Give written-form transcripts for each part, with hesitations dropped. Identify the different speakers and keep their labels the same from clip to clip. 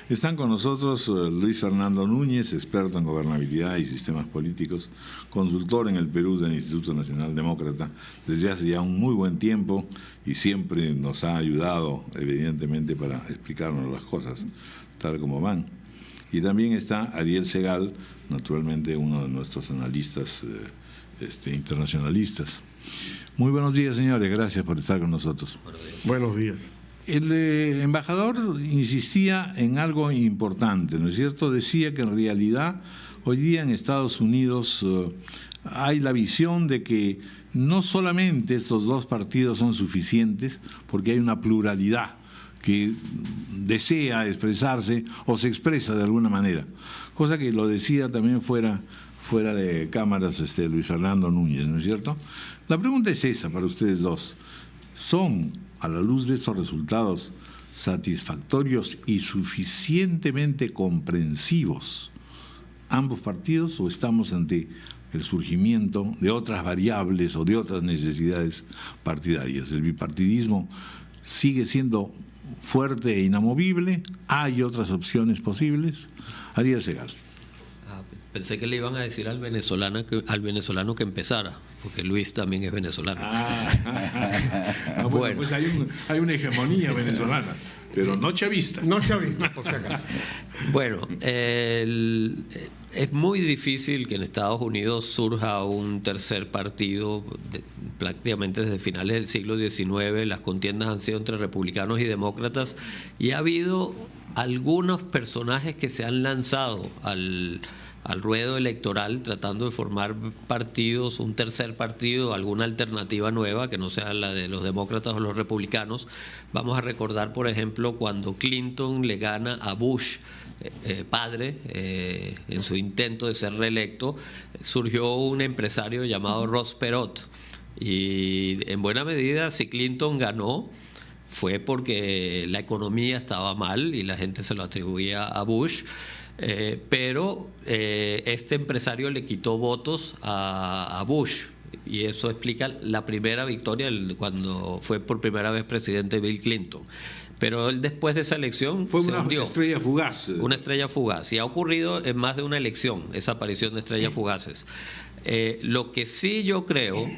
Speaker 1: Están con nosotros Luis Fernando Núñez, experto en gobernabilidad y sistemas políticos, consultor en el Perú del Instituto Nacional Demócrata desde hace ya un muy buen tiempo y siempre nos ha ayudado, evidentemente, para explicarnos las cosas tal como van. Y también está Ariel Segal, naturalmente uno de nuestros analistas internacionalistas. Muy buenos días, señores, gracias por estar con nosotros.
Speaker 2: Buenos días.
Speaker 1: El embajador insistía en algo importante, ¿no es cierto? Decía que en realidad hoy día en Estados Unidos hay la visión de que no solamente estos dos partidos son suficientes, porque hay una pluralidad que desea expresarse o se expresa de alguna manera, cosa que lo decía también fuera de cámaras Luis Fernando Núñez, ¿no es cierto? La pregunta es esa para ustedes dos. ¿Son, a la luz de estos resultados, satisfactorios y suficientemente comprensivos ambos partidos, o estamos ante el surgimiento de otras variables o de otras necesidades partidarias? ¿El bipartidismo sigue siendo fuerte e inamovible? ¿Hay otras opciones posibles? Ariel Segal.
Speaker 3: Pensé que le iban a decir al venezolano que empezara, porque Luis también es venezolano.
Speaker 1: Bueno, pues hay una hegemonía venezolana, pero no chavista.
Speaker 2: No chavista, por si acaso.
Speaker 3: Bueno, es muy difícil que en Estados Unidos surja un tercer partido. Prácticamente desde finales del siglo XIX las contiendas han sido entre republicanos y demócratas, y ha habido algunos personajes que se han lanzado al ruedo electoral tratando de formar partidos, un tercer partido, alguna alternativa nueva que no sea la de los demócratas o los republicanos. Vamos a recordar, por ejemplo, cuando Clinton le gana a Bush padre en su intento de ser reelecto, surgió un empresario llamado Ross Perot, y en buena medida, si Clinton ganó, fue porque la economía estaba mal y la gente se lo atribuía a Bush. Pero este empresario le quitó votos a Bush, y eso explica la primera victoria cuando fue por primera vez presidente Bill Clinton. Pero él, después de esa elección,
Speaker 1: fue
Speaker 3: se
Speaker 1: una
Speaker 3: hundió.
Speaker 1: Estrella fugaz.
Speaker 3: Una estrella fugaz, y ha ocurrido en más de una elección esa aparición de estrellas fugaces. Lo que sí yo creo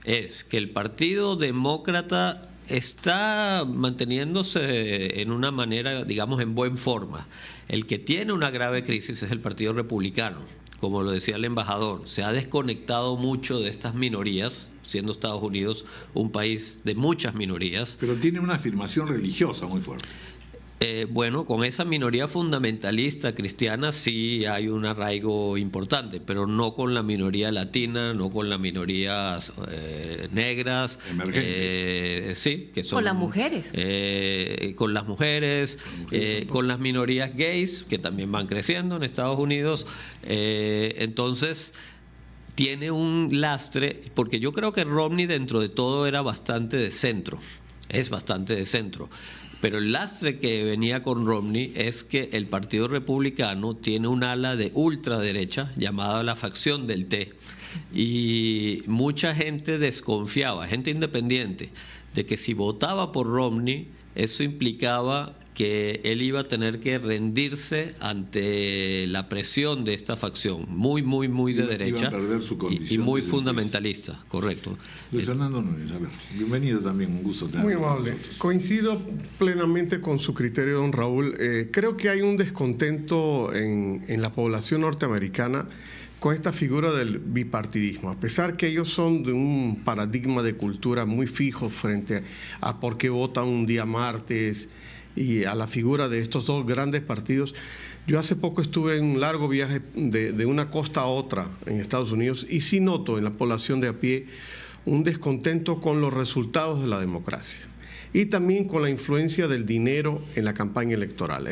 Speaker 3: es que el Partido Demócrata está manteniéndose en una manera, digamos, en buena forma. El que tiene una grave crisis es el Partido Republicano. Como lo decía el embajador, se ha desconectado mucho de estas minorías, siendo Estados Unidos un país de muchas minorías.
Speaker 1: Pero tiene una afirmación religiosa muy fuerte.
Speaker 3: Bueno, con esa minoría fundamentalista cristiana sí hay un arraigo importante, pero no con la minoría latina, no con las minorías negras. Sí, que son,
Speaker 4: con las mujeres.
Speaker 3: Con las mujeres, con las minorías gays, que también van creciendo en Estados Unidos. Entonces, tiene un lastre, porque yo creo que Romney dentro de todo era bastante de centro, es bastante de centro. Pero el lastre que venía con Romney es que el Partido Republicano tiene un ala de ultraderecha llamada la facción del Té, y mucha gente desconfiaba, gente independiente, de que si votaba por Romney, eso implicaba que él iba a tener que rendirse ante la presión de esta facción, muy de derecha, y muy fundamentalista, correcto.
Speaker 1: Luis Fernando Núñez, a ver, bienvenido también, un gusto tenerlo.
Speaker 2: Muy amable. Coincido plenamente con su criterio, don Raúl. Creo que hay un descontento en la población norteamericana con esta figura del bipartidismo, a pesar que ellos son de un paradigma de cultura muy fijo frente a por qué votan un día martes y a la figura de estos dos grandes partidos. Yo hace poco estuve en un largo viaje de una costa a otra en Estados Unidos, y sí noto en la población de a pie un descontento con los resultados de la democracia y también con la influencia del dinero en la campaña electoral.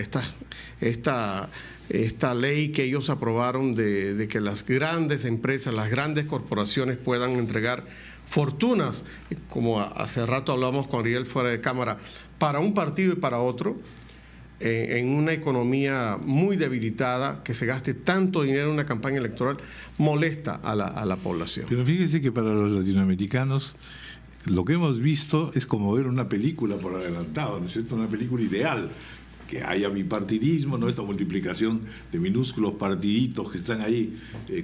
Speaker 2: Esta ley que ellos aprobaron de que las grandes empresas, las grandes corporaciones puedan entregar fortunas, como hace rato hablamos con Ariel fuera de cámara, para un partido y para otro, en una economía muy debilitada, que se gaste tanto dinero en una campaña electoral, molesta a la población.
Speaker 1: Pero fíjese que para los latinoamericanos lo que hemos visto es como ver una película por adelantado, ¿no es cierto? Una película ideal, que haya bipartidismo, ¿no? Esta multiplicación de minúsculos partiditos que están ahí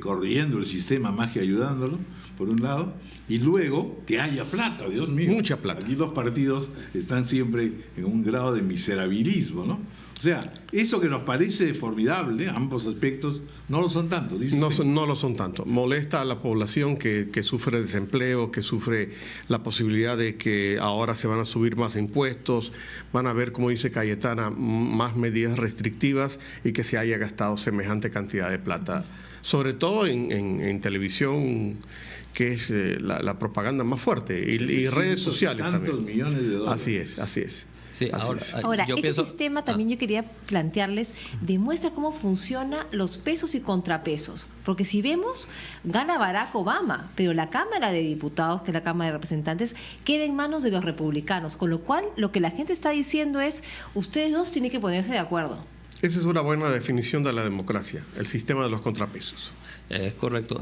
Speaker 1: corriendo el sistema más que ayudándolo, por un lado, y luego que haya plata, Dios mío.
Speaker 2: Mucha plata.
Speaker 1: Aquí los partidos están siempre en un grado de miserabilismo, ¿no? O sea, eso que nos parece formidable, ambos aspectos, no lo son tanto.
Speaker 2: No lo son tanto. Molesta a la población que sufre desempleo, que sufre la posibilidad de que ahora se van a subir más impuestos, van a ver, como dice Cayetana, más medidas restrictivas y que se haya gastado semejante cantidad de plata. Sobre todo en televisión, que es la propaganda más fuerte, y redes sociales también.
Speaker 1: Millones de dólares.
Speaker 2: Así es.
Speaker 3: Sí,
Speaker 4: ahora sistema también yo quería plantearles, demuestra cómo funcionan los pesos y contrapesos, porque si vemos, gana Barack Obama, pero la Cámara de Diputados, que es la Cámara de Representantes, queda en manos de los republicanos, con lo cual lo que la gente está diciendo es, ustedes dos tienen que ponerse de acuerdo.
Speaker 2: Esa es una buena definición de la democracia, el sistema de los contrapesos.
Speaker 3: Es correcto.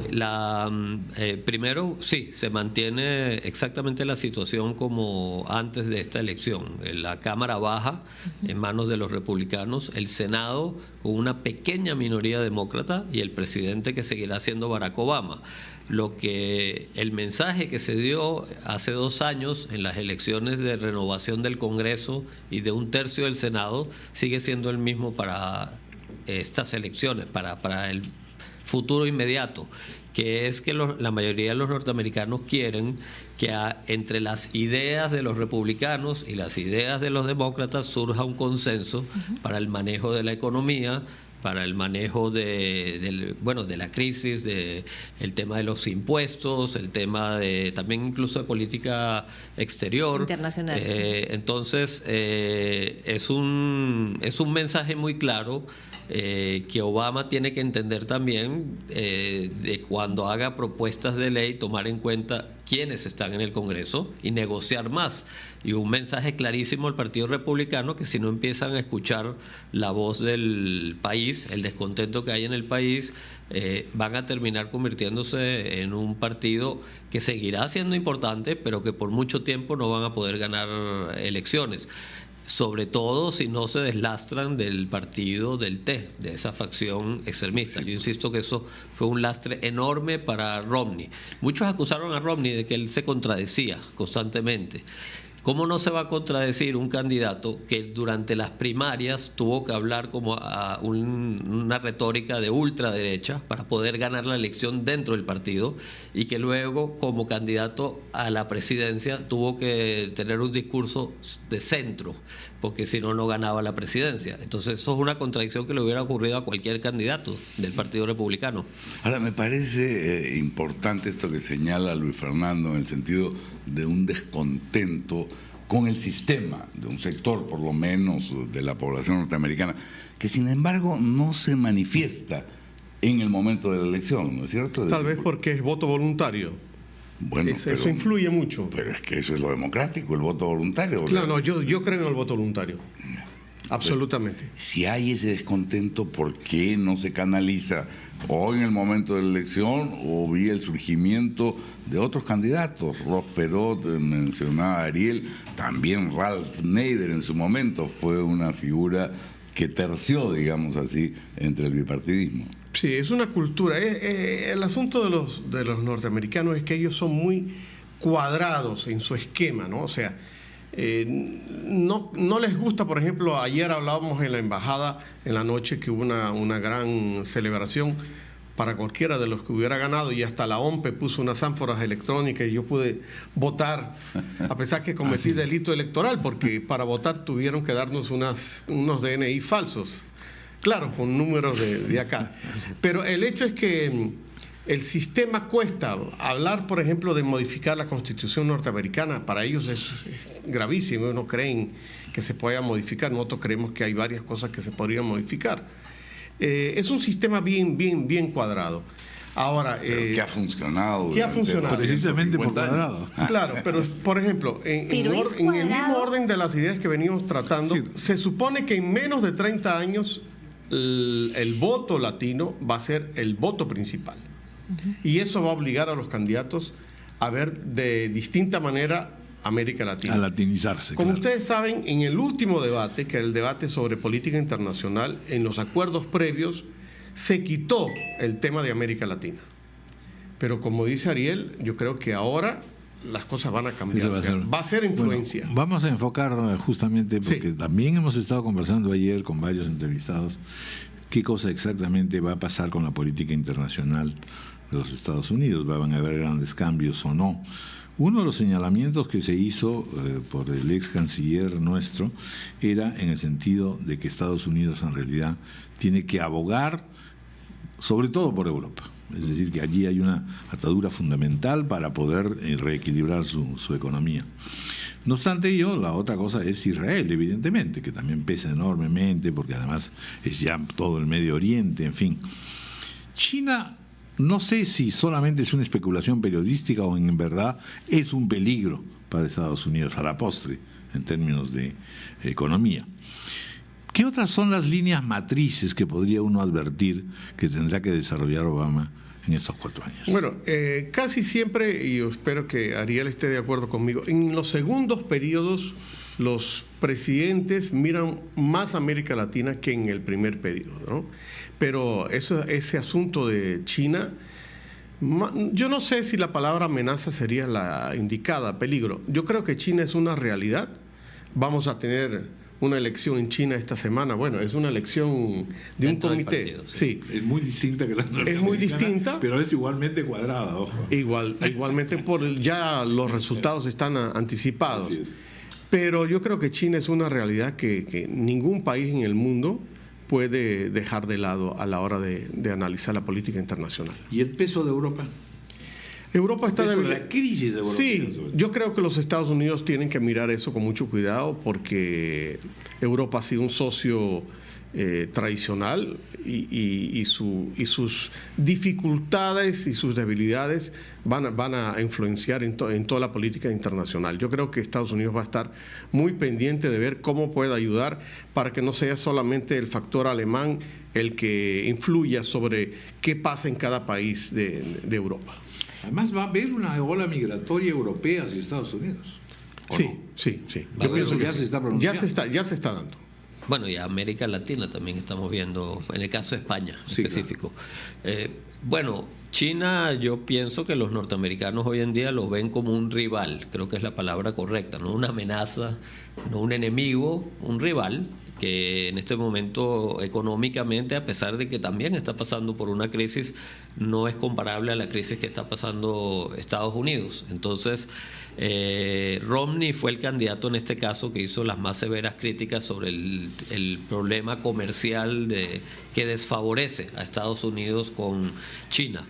Speaker 3: Primero, sí, se mantiene exactamente la situación como antes de esta elección. La Cámara baja en manos de los republicanos, el Senado con una pequeña minoría demócrata y el presidente que seguirá siendo Barack Obama. El mensaje que se dio hace 2 años en las elecciones de renovación del Congreso y de 1/3 del Senado sigue siendo el mismo para estas elecciones, para el futuro inmediato, que es que la mayoría de los norteamericanos quieren que entre las ideas de los republicanos y las ideas de los demócratas surja un consenso para el manejo de la economía, para el manejo de la crisis, el tema de los impuestos, el tema también incluso de política exterior.
Speaker 4: Internacional.
Speaker 3: Entonces, es un mensaje muy claro que Obama tiene que entender también de cuando haga propuestas de ley, tomar en cuenta quiénes están en el Congreso y negociar más. Y un mensaje clarísimo al Partido Republicano, que si no empiezan a escuchar la voz del país, el descontento que hay en el país, van a terminar convirtiéndose en un partido que seguirá siendo importante, pero que por mucho tiempo no van a poder ganar elecciones. Sobre todo si no se deslastran del partido del T, de esa facción extremista. Yo insisto que eso fue un lastre enorme para Romney. Muchos acusaron a Romney de que él se contradecía constantemente. ¿Cómo no se va a contradecir un candidato que durante las primarias tuvo que hablar como una retórica de ultraderecha para poder ganar la elección dentro del partido y que luego como candidato a la presidencia tuvo que tener un discurso de centro, porque si no, no ganaba la presidencia? Entonces eso es una contradicción que le hubiera ocurrido a cualquier candidato del Partido Republicano.
Speaker 5: Ahora, me parece importante esto que señala Luis Fernando en el sentido de un descontento con el sistema, de un sector por lo menos de la población norteamericana, que sin embargo no se manifiesta en el momento de la elección, ¿no es cierto?
Speaker 2: Tal vez porque es voto voluntario.
Speaker 5: Bueno,
Speaker 2: eso influye mucho.
Speaker 5: Pero es que eso es lo democrático, el voto voluntario.
Speaker 2: Claro, no, yo creo en el voto voluntario. Absolutamente.
Speaker 5: Si hay ese descontento, ¿por qué no se canaliza o en el momento de la elección o vía el surgimiento de otros candidatos? Ross Perot, mencionaba Ariel, también Ralph Nader en su momento fue una figura que terció, digamos así, entre el bipartidismo.
Speaker 2: Sí, es una cultura. El asunto de los norteamericanos es que ellos son muy cuadrados en su esquema, ¿no? O sea, no les gusta, por ejemplo, ayer hablábamos en la embajada en la noche que hubo una gran celebración para cualquiera de los que hubiera ganado, y hasta la OMPE puso unas ánforas electrónicas y yo pude votar, a pesar que cometí delito electoral, porque para votar tuvieron que darnos unos DNI falsos, claro, con números de acá. Pero el hecho es que el sistema cuesta. Hablar, por ejemplo, de modificar la Constitución norteamericana, para ellos es gravísimo. No creen que se pueda modificar. Nosotros creemos que hay varias cosas que se podrían modificar. Es un sistema bien cuadrado. Ahora,
Speaker 5: ¿qué ha funcionado?
Speaker 2: ¿Qué ha funcionado?
Speaker 1: Precisamente por cuadrado.
Speaker 2: Claro, pero por ejemplo, en el mismo orden de las ideas que venimos tratando, sí, se supone que en menos de 30 años el voto latino va a ser el voto principal. Y eso va a obligar a los candidatos a ver de distinta manera América Latina.
Speaker 1: A latinizarse.
Speaker 2: Como
Speaker 1: claro.
Speaker 2: ustedes saben, en el último debate, que era el debate sobre política internacional, en los acuerdos previos se quitó el tema de América Latina. Pero como dice Ariel, yo creo que ahora las cosas van a cambiar. Va a ser influencia.
Speaker 1: Bueno, vamos a enfocar justamente, porque también hemos estado conversando ayer con varios entrevistados, qué cosa exactamente va a pasar con la política internacional de los Estados Unidos. ¿Van a haber grandes cambios o no? Uno de los señalamientos que se hizo por el ex canciller nuestro era en el sentido de que Estados Unidos en realidad tiene que abogar sobre todo por Europa. Es decir, que allí hay una atadura fundamental para poder reequilibrar su economía. No obstante ello, la otra cosa es Israel, evidentemente, que también pesa enormemente, porque además es ya todo el Medio Oriente, en fin. China, no sé si solamente es una especulación periodística o en verdad es un peligro para Estados Unidos, a la postre, en términos de economía. ¿Qué otras son las líneas matrices que podría uno advertir que tendrá que desarrollar Obama en estos 4 años?
Speaker 2: Bueno, casi siempre, y yo espero que Ariel esté de acuerdo conmigo, en los segundos periodos los presidentes miran más a América Latina que en el primer periodo, ¿no? Pero ese asunto de China, yo no sé si la palabra amenaza sería la indicada, peligro. Yo creo que China es una realidad. Vamos a tener una elección en China esta semana. Bueno, es una elección de un comité.
Speaker 3: Partido,
Speaker 2: sí.
Speaker 1: Es muy distinta que la norteamericana.
Speaker 2: Es muy distinta.
Speaker 1: Pero es igualmente cuadrada, ojo.
Speaker 2: Igualmente ya los resultados están anticipados.
Speaker 1: Así es.
Speaker 2: Pero yo creo que China es una realidad que ningún país en el mundo puede dejar de lado a la hora de analizar la política internacional.
Speaker 1: ¿Y el peso de Europa?
Speaker 2: Europa está
Speaker 1: de la crisis de Europa.
Speaker 2: Sí, yo creo que los Estados Unidos tienen que mirar eso con mucho cuidado porque Europa ha sido un socio tradicional y sus dificultades y sus debilidades van a influenciar en toda la política internacional. Yo creo que Estados Unidos va a estar muy pendiente de ver cómo puede ayudar para que no sea solamente el factor alemán el que influya sobre qué pasa en cada país de Europa.
Speaker 1: Además va a haber una ola migratoria europea hacia Estados Unidos.
Speaker 2: Sí.
Speaker 1: Yo pienso que ya se está pronunciando.
Speaker 2: Ya se está dando.
Speaker 3: Bueno, y América Latina también estamos viendo, en el caso de España específico. Claro. Bueno, China, yo pienso que los norteamericanos hoy en día lo ven como un rival, creo que es la palabra correcta, no una amenaza, no un enemigo, un rival que en este momento económicamente, a pesar de que también está pasando por una crisis, no es comparable a la crisis que está pasando Estados Unidos. Entonces, Romney fue el candidato en este caso que hizo las más severas críticas sobre el problema comercial que desfavorece a Estados Unidos con China.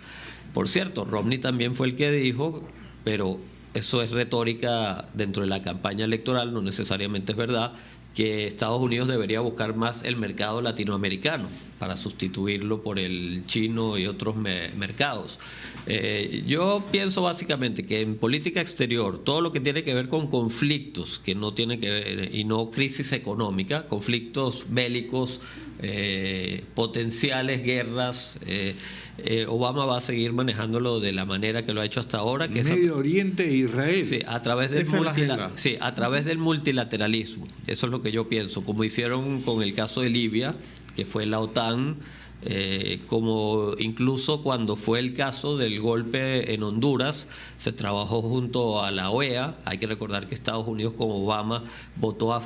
Speaker 3: Por cierto, Romney también fue el que dijo, pero eso es retórica dentro de la campaña electoral, no necesariamente es verdad, que Estados Unidos debería buscar más el mercado latinoamericano para sustituirlo por el chino y otros mercados. Yo pienso básicamente que en política exterior, todo lo que tiene que ver con conflictos, que no tiene que ver, y no crisis económica, conflictos bélicos, potenciales guerras, Obama va a seguir manejándolo de la manera que lo ha hecho hasta ahora, que
Speaker 1: Medio Oriente e Israel.
Speaker 3: Sí, a través del multilateralismo. Eso es lo que yo pienso, como hicieron con el caso de Libia, que fue la OTAN, como incluso cuando fue el caso del golpe en Honduras, se trabajó junto a la OEA. Hay que recordar que Estados Unidos con Obama votó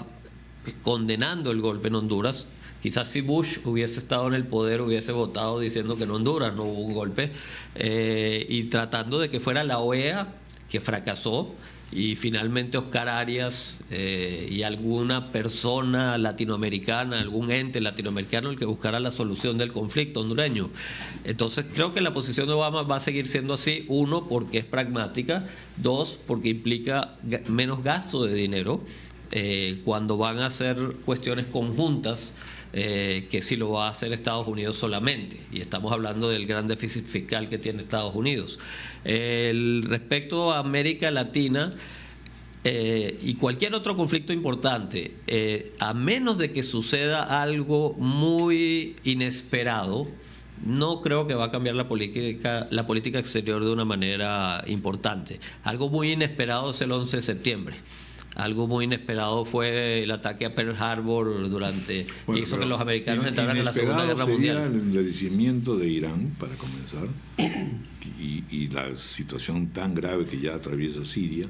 Speaker 3: condenando el golpe en Honduras. Quizás si Bush hubiese estado en el poder hubiese votado diciendo que en Honduras no hubo un golpe, y tratando de que fuera la OEA, que fracasó, y finalmente Oscar Arias y alguna persona latinoamericana, algún ente latinoamericano el que buscara la solución del conflicto hondureño. Entonces creo que la posición de Obama va a seguir siendo así, 1, porque es pragmática, 2, porque implica menos gasto de dinero cuando van a hacer cuestiones conjuntas, que si lo va a hacer Estados Unidos solamente, y estamos hablando del gran déficit fiscal que tiene Estados Unidos. Respecto a América Latina y cualquier otro conflicto importante, a menos de que suceda algo muy inesperado, no creo que va a cambiar la política exterior de una manera importante. Algo muy inesperado es el 11 de septiembre. Algo muy inesperado fue el ataque a Pearl Harbor que hizo que los americanos entraran en la Segunda Guerra Mundial.
Speaker 1: El endurecimiento de Irán, para comenzar, y la situación tan grave que ya atraviesa Siria,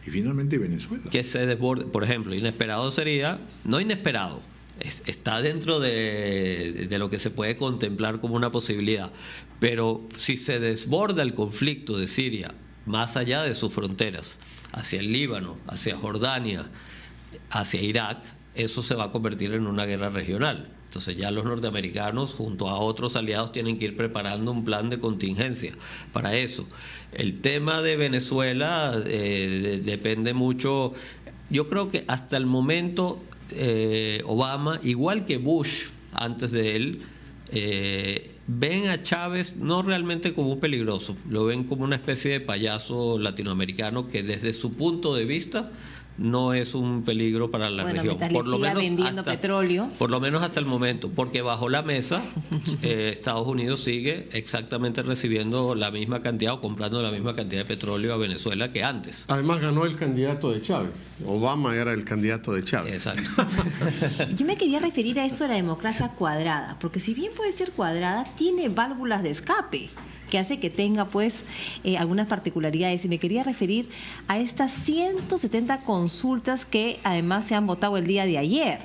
Speaker 1: y finalmente Venezuela.
Speaker 3: Que se desborde, por ejemplo, inesperado sería, no inesperado, está dentro de lo que se puede contemplar como una posibilidad, pero si se desborda el conflicto de Siria más allá de sus fronteras, hacia el Líbano, hacia Jordania, hacia Irak, eso se va a convertir en una guerra regional. Entonces ya los norteamericanos junto a otros aliados tienen que ir preparando un plan de contingencia para eso. El tema de Venezuela depende mucho. Yo creo que hasta el momento Obama, igual que Bush antes de él, ven a Chávez no realmente como un peligroso, lo ven como una especie de payaso latinoamericano que desde su punto de vista no es un peligro para la región.
Speaker 4: Por lo menos vendiendo petróleo.
Speaker 3: Por lo menos hasta el momento, porque bajo la mesa Estados Unidos sigue exactamente recibiendo la misma cantidad o comprando la misma cantidad de petróleo a Venezuela que antes.
Speaker 2: Además ganó el candidato de Chávez. Obama era el candidato de Chávez.
Speaker 3: Exacto.
Speaker 4: Yo me quería referir a esto de la democracia cuadrada, porque si bien puede ser cuadrada, tiene válvulas de escape que hace que tenga pues algunas particularidades, y me quería referir a estas 170 consultas que además se han votado el día de ayer,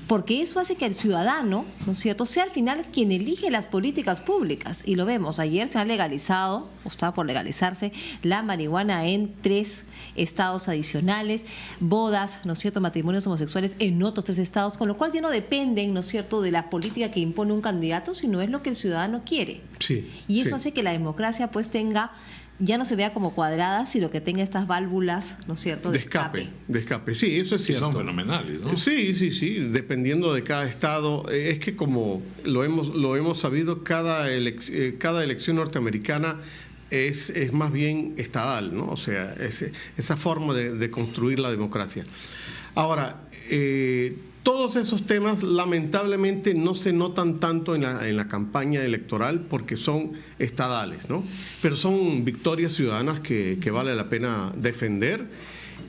Speaker 4: porque eso hace que el ciudadano, ¿no es cierto?, sea al final quien elige las políticas públicas, y lo vemos, ayer se ha legalizado, o está por legalizarse, la marihuana en 3 estados adicionales, bodas, ¿no es cierto?, matrimonios homosexuales en otros 3 estados, con lo cual ya no dependen, ¿no es cierto?, de la política que impone un candidato, sino es lo que el ciudadano quiere.
Speaker 2: Sí,
Speaker 4: y eso hace que la democracia pues ya no se vea como cuadrada, sino que tenga estas válvulas, ¿no es cierto?, de escape.
Speaker 2: De escape, sí, eso es cierto.
Speaker 1: Son fenomenales, ¿no?
Speaker 2: Sí, dependiendo de cada estado. Es que como lo hemos sabido, cada elección norteamericana es más bien estadal, ¿no? O sea, esa forma de construir la democracia. Ahora, todos esos temas lamentablemente no se notan tanto en la campaña electoral porque son estadales, ¿no? Pero son victorias ciudadanas que vale la pena defender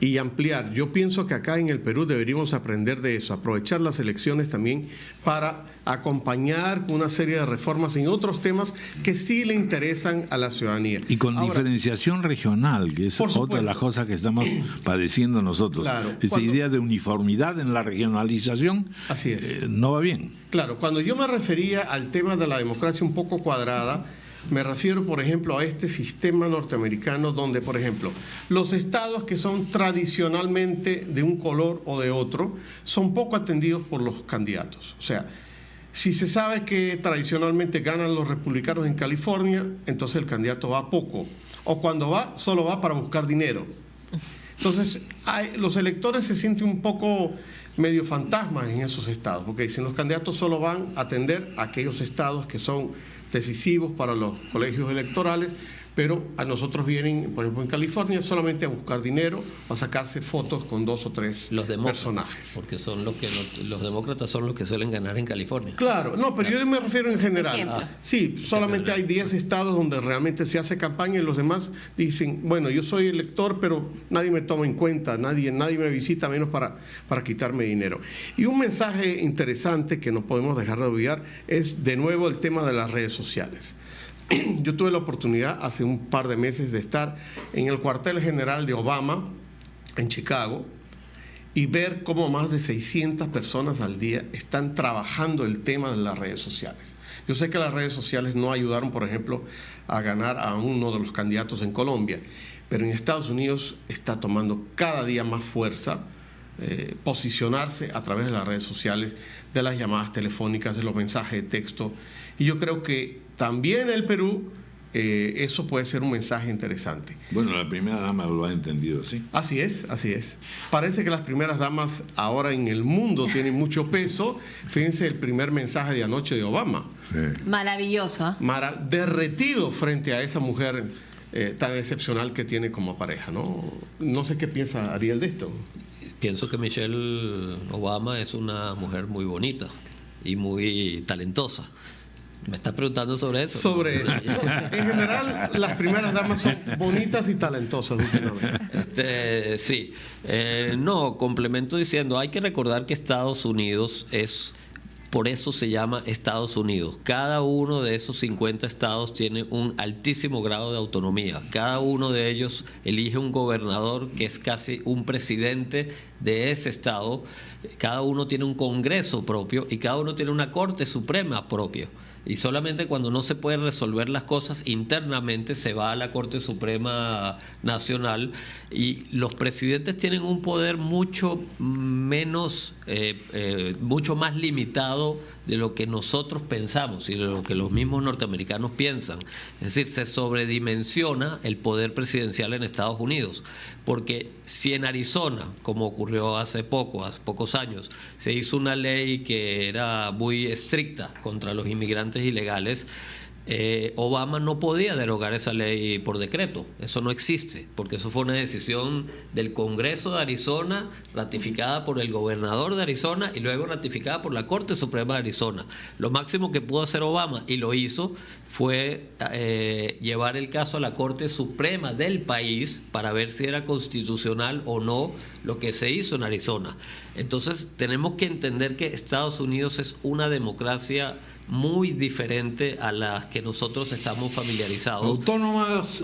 Speaker 2: y ampliar. Yo pienso que acá en el Perú deberíamos aprender de eso, aprovechar las elecciones también para acompañar con una serie de reformas en otros temas que sí le interesan a la ciudadanía.
Speaker 1: Y con diferenciación regional, que es otra de las cosas que estamos padeciendo nosotros.
Speaker 2: Claro,
Speaker 1: esta idea de uniformidad en la regionalización
Speaker 2: así es.
Speaker 1: No va bien.
Speaker 2: Claro, cuando yo me refería al tema de la democracia un poco cuadrada, me refiero, por ejemplo, a este sistema norteamericano donde, por ejemplo, los estados que son tradicionalmente de un color o de otro son poco atendidos por los candidatos. O sea, si se sabe que tradicionalmente ganan los republicanos en California, entonces el candidato va poco. O cuando va, solo va para buscar dinero. Entonces, los electores se sienten un poco medio fantasmas en esos estados, porque dicen los candidatos solo van a atender a aquellos estados que son decisivos para los colegios electorales, pero a nosotros vienen, por ejemplo en California, solamente a buscar dinero, a sacarse fotos con 2 o 3 personajes.
Speaker 3: Porque son los demócratas son los que suelen ganar en California.
Speaker 2: Claro, no, pero yo me refiero en general. Sí, solamente hay 10 estados donde realmente se hace campaña y los demás dicen, bueno, yo soy elector, pero nadie me toma en cuenta, nadie me visita menos para quitarme dinero. Y un mensaje interesante que no podemos dejar de olvidar es de nuevo el tema de las redes sociales. Yo tuve la oportunidad hace un par de meses de estar en el cuartel general de Obama en Chicago y ver cómo más de 600 personas al día están trabajando el tema de las redes sociales. Yo sé que las redes sociales no ayudaron, por ejemplo, a ganar a uno de los candidatos en Colombia, pero en Estados Unidos está tomando cada día más fuerza posicionarse a través de las redes sociales, de las llamadas telefónicas, de los mensajes de texto. Y yo creo que también en el Perú eso puede ser un mensaje interesante.
Speaker 1: Bueno, la primera dama lo ha entendido así.
Speaker 2: Así es, así es. Parece que las primeras damas ahora en el mundo tienen mucho peso. Fíjense el primer mensaje de anoche de Obama.
Speaker 1: Sí.
Speaker 4: Maravilloso.
Speaker 2: Derretido frente a esa mujer tan excepcional que tiene como pareja, ¿no? No sé qué piensa Ariel de esto.
Speaker 3: Pienso que Michelle Obama es una mujer muy bonita y muy talentosa. ¿Me estás preguntando sobre eso?
Speaker 2: Sobre eso. En general, las primeras damas son bonitas y talentosas últimamente.
Speaker 3: Sí. No, complemento diciendo, hay que recordar que Estados Unidos por eso se llama Estados Unidos. Cada uno de esos 50 estados tiene un altísimo grado de autonomía. Cada uno de ellos elige un gobernador que es casi un presidente de ese estado. Cada uno tiene un Congreso propio y cada uno tiene una Corte Suprema propia. Y solamente cuando no se pueden resolver las cosas internamente se va a la Corte Suprema Nacional, y los presidentes tienen un poder mucho menos, mucho más limitado de lo que nosotros pensamos y de lo que los mismos norteamericanos piensan. Es decir, se sobredimensiona el poder presidencial en Estados Unidos, porque si en Arizona, como ocurrió hace pocos años, se hizo una ley que era muy estricta contra los inmigrantes ilegales, Obama no podía derogar esa ley por decreto. Eso no existe, porque eso fue una decisión del Congreso de Arizona, ratificada por el gobernador de Arizona y luego ratificada por la Corte Suprema de Arizona. Lo máximo que pudo hacer Obama, y lo hizo, fue llevar el caso a la Corte Suprema del país para ver si era constitucional o no lo que se hizo en Arizona. Entonces tenemos que entender que Estados Unidos es una democracia muy diferente a las que nosotros estamos familiarizados.
Speaker 1: Autónomas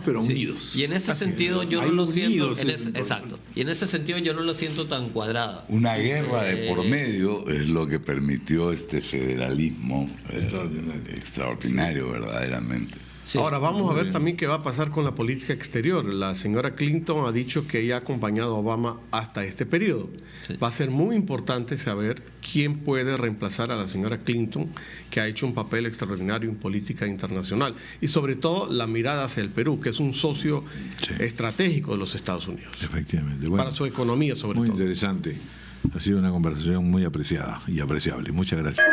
Speaker 1: pero unidos.
Speaker 3: Y en ese sentido yo no lo siento. Exacto. Y en ese sentido yo no lo siento tan cuadrada.
Speaker 5: Una guerra de por medio es lo que permitió este federalismo extraordinario, verdaderamente.
Speaker 2: Sí. Ahora vamos a ver también qué va a pasar con la política exterior. La señora Clinton ha dicho que ella ha acompañado a Obama hasta este periodo. Sí. Va a ser muy importante saber quién puede reemplazar a la señora Clinton, que ha hecho un papel extraordinario en política internacional, y sobre todo la mirada hacia el Perú, que es un socio estratégico de los Estados Unidos.
Speaker 1: Efectivamente. Bueno,
Speaker 2: para su economía sobre todo.
Speaker 1: Muy interesante. Ha sido una conversación muy apreciada y apreciable. Muchas gracias.